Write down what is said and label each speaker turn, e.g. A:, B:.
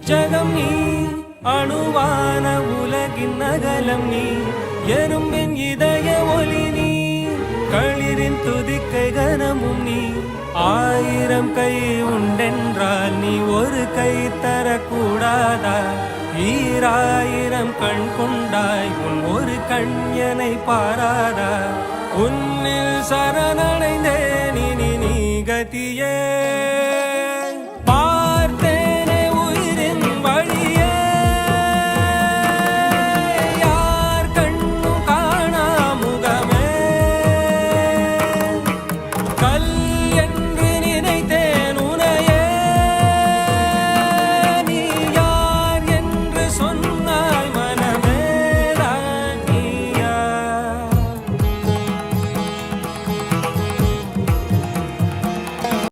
A: ஜகம் நீ அணுவான உலகின் நகலம் நீ எறும்பின் இதய ஒளி நீ களிரின் துதிக்கை கனமும் நீ ஆயிரம் கை உண்டென்றால் நீ ஒரு கை தரக்கூடாதா ஈராயிரம் கண் கொண்டாய் உன் ஒரு கண்யனை பாராதா உன்னில் சரணடைந்தேன் இனி நீ கதியே